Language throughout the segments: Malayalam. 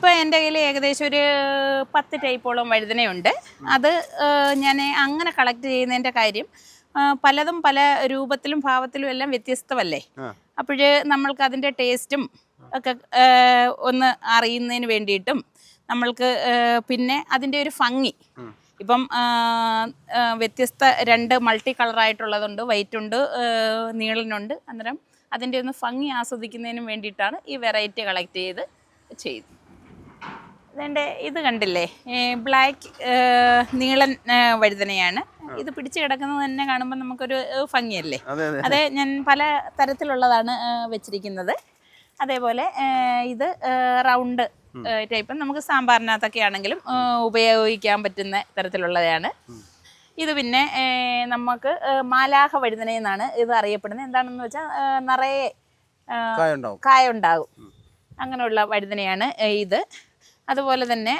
ഇപ്പോൾ എൻ്റെ കയ്യിൽ ഏകദേശം ഒരു 10 ടൈപ്പോളം വഴുതനയുണ്ട്. അത് ഞാൻ അങ്ങനെ കളക്ട് ചെയ്യുന്നതിൻ്റെ കാര്യം പലതും പല രൂപത്തിലും ഭാവത്തിലും എല്ലാം വ്യത്യസ്തമല്ലേ. അപ്പോഴ് നമ്മൾക്ക് അതിൻ്റെ ടേസ്റ്റും ഒക്കെ ഒന്ന് അറിയുന്നതിന് വേണ്ടിയിട്ടും നമ്മൾക്ക് പിന്നെ അതിൻ്റെ ഒരു ഭംഗി ഇപ്പം വ്യത്യസ്ത 2 മൾട്ടി കളറായിട്ടുള്ളതുണ്ട്, വൈറ്റ് ഉണ്ട്, നീളനുണ്ട്. അന്നേരം അതിൻ്റെ ഒന്ന് ഭംഗി ആസ്വദിക്കുന്നതിനും വേണ്ടിയിട്ടാണ് ഈ വെറൈറ്റി കളക്ട് ചെയ്ത്. അതെൻ്റെ ഇത് കണ്ടില്ലേ, ബ്ലാക്ക് നീളൻ വഴുതനയാണ്. ഇത് പിടിച്ച് കിടക്കുന്നത് തന്നെ കാണുമ്പോൾ നമുക്കൊരു ഭംഗിയല്ലേ. അതെ, ഞാൻ പല തരത്തിലുള്ളതാണ് വെച്ചിരിക്കുന്നത്. അതേപോലെ ഇത് റൗണ്ട് ടൈപ്പ് നമുക്ക് സാമ്പാറിനകത്തൊക്കെ ആണെങ്കിലും ഉപയോഗിക്കാൻ പറ്റുന്ന തരത്തിലുള്ളതാണ്. ഇത് പിന്നെ നമുക്ക് മാലാഹ വഴുതന എന്നാണ് ഇത് അറിയപ്പെടുന്നത്. എന്താണെന്ന് വെച്ചാൽ നിറയെ കായുണ്ടാകും, അങ്ങനെയുള്ള വഴുതനയാണ് ഇത്. അതുപോലെ തന്നെ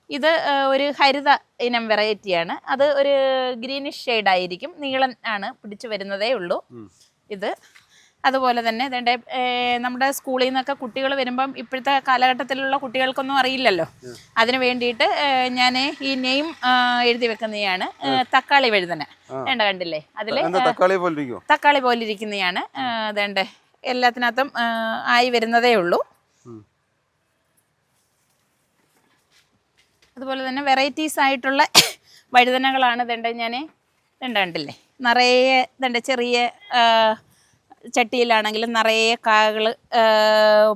ഇത് ഒരു ഹരിത ഇനം വെറൈറ്റിയാണ്. അത് ഒരു ഗ്രീനിഷ് ഷെയ്ഡായിരിക്കും, നീളൻ ആണ്, പിടിച്ചു വരുന്നതേ ഉള്ളൂ ഇത്. അതുപോലെ തന്നെ ഇതേണ്ട നമ്മുടെ സ്കൂളിൽ നിന്നൊക്കെ കുട്ടികൾ വരുമ്പം ഇപ്പോഴത്തെ കാലഘട്ടത്തിലുള്ള കുട്ടികൾക്കൊന്നും അറിയില്ലല്ലോ, അതിന് വേണ്ടിയിട്ട് ഞാൻ ഈ നെയിം എഴുതി വെക്കുന്നതാണ്. തക്കാളി വഴുതന വേണ്ട, കണ്ടില്ലേ, അതിൽ തക്കാളി പോലെ ഇരിക്കുന്നതാണ്. അതേണ്ട എല്ലാത്തിനകത്തും ആയി വരുന്നതേ ഉള്ളൂ. അതുപോലെ തന്നെ വെറൈറ്റീസ് ആയിട്ടുള്ള വഴുതനകളാണ് ഇതേണ്ട ഞാൻ കണ്ടില്ലേ, നിറയെ ഇതേണ്ട ചെറിയ ചട്ടിയിലാണെങ്കിലും നിറയെ കായകൾ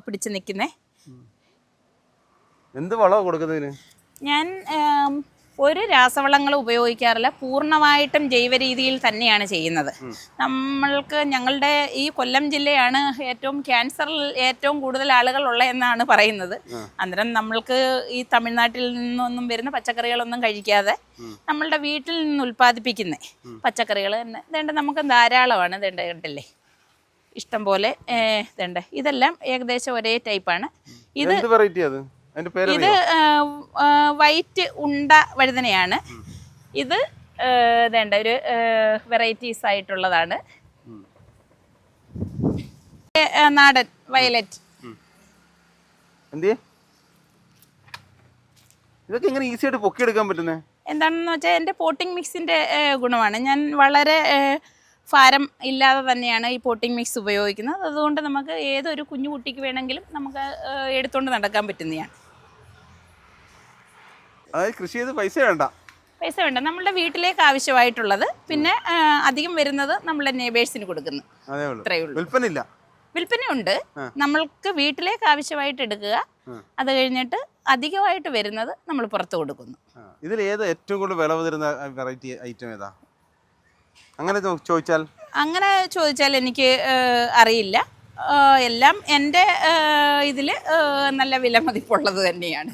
പിടിച്ച് നിൽക്കുന്നേ. എന്ത് വളമാണ് കൊടുക്കുന്നതിന്? ഞാൻ ഒരു രാസവളങ്ങളും ഉപയോഗിക്കാറില്ല, പൂർണ്ണമായിട്ടും ജൈവ രീതിയിൽ തന്നെയാണ് ചെയ്യുന്നത്. ഞങ്ങളുടെ ഈ കൊല്ലം ജില്ലയാണ് ഏറ്റവും ക്യാൻസറിൽ ഏറ്റവും കൂടുതൽ ആളുകളുള്ള എന്നാണ് പറയുന്നത്. അന്നേരം നമ്മൾക്ക് ഈ തമിഴ്നാട്ടിൽ നിന്നൊന്നും വരുന്ന പച്ചക്കറികളൊന്നും കഴിക്കാതെ നമ്മളുടെ വീട്ടിൽ നിന്ന് ഉൽപ്പാദിപ്പിക്കുന്ന പച്ചക്കറികൾ തന്നെ ഇതേണ്ട നമുക്ക് ധാരാളമാണ്. ഇതേണ്ട കണ്ടില്ലേ, ഇഷ്ടം പോലെ ഇതുണ്ട്. ഇതെല്ലാം ഏകദേശം ഒരേ ടൈപ്പാണ്. ഇത് വൈറ്റ് ഉണ്ട വഴുതനയാണ്. ഇത് ഇതേണ്ട ഒരു വെറൈറ്റീസ് ആയിട്ടുള്ളതാണ്. നാടൻ വയലറ്റ്. ഇതൊക്കെ എങ്ങനെ ഈസി ആയിട്ട് പൊക്കിയെടുക്കാൻ പറ്റുന്നത്? എന്താണെന്ന് വെച്ചാൽ എൻ്റെ പോട്ടിംഗ് മിക്സിൻ്റെ ഗുണമാണ്. ഞാൻ വളരെ ഭാരം ഇല്ലാതെ തന്നെയാണ് ഈ പോട്ടിംഗ് മിക്സ് ഉപയോഗിക്കുന്നത്. അതുകൊണ്ട് നമുക്ക് ഏതൊരു കുഞ്ഞു കുട്ടിക്ക് വേണമെങ്കിലും നമുക്ക് എടുത്തുകൊണ്ട് നടക്കാൻ പറ്റുന്നതാണ്. കൃഷി ചെയ്ത് പൈസ വേണ്ട, നമ്മളുടെ വീട്ടിലേക്ക് ആവശ്യമായിട്ടുള്ളത്. പിന്നെ അധികം വരുന്നത് നമ്മളെ നെയ്ബേഴ്സിന് കൊടുക്കുന്നു, അത്രയേ ഉള്ളൂ. വിൽപ്പനയുണ്ട്, നമ്മൾക്ക് വീട്ടിലേക്ക് ആവശ്യമായിട്ട് എടുക്കുക. അത് കഴിഞ്ഞിട്ട് അധികമായിട്ട് വരുന്നത് നമ്മൾ പുറത്ത് കൊടുക്കുന്നു. ഇതിൽ ഏത് ഏറ്റവും കൂടുതൽ വില വരുന്ന വെറൈറ്റി ഐറ്റം ഏതാ? അങ്ങനെ ചോദിച്ചാൽ എനിക്ക് അറിയില്ല. എല്ലാം എൻ്റെ ഇതിൽ നല്ല വില മതിപ്പുള്ളത് തന്നെയാണ്.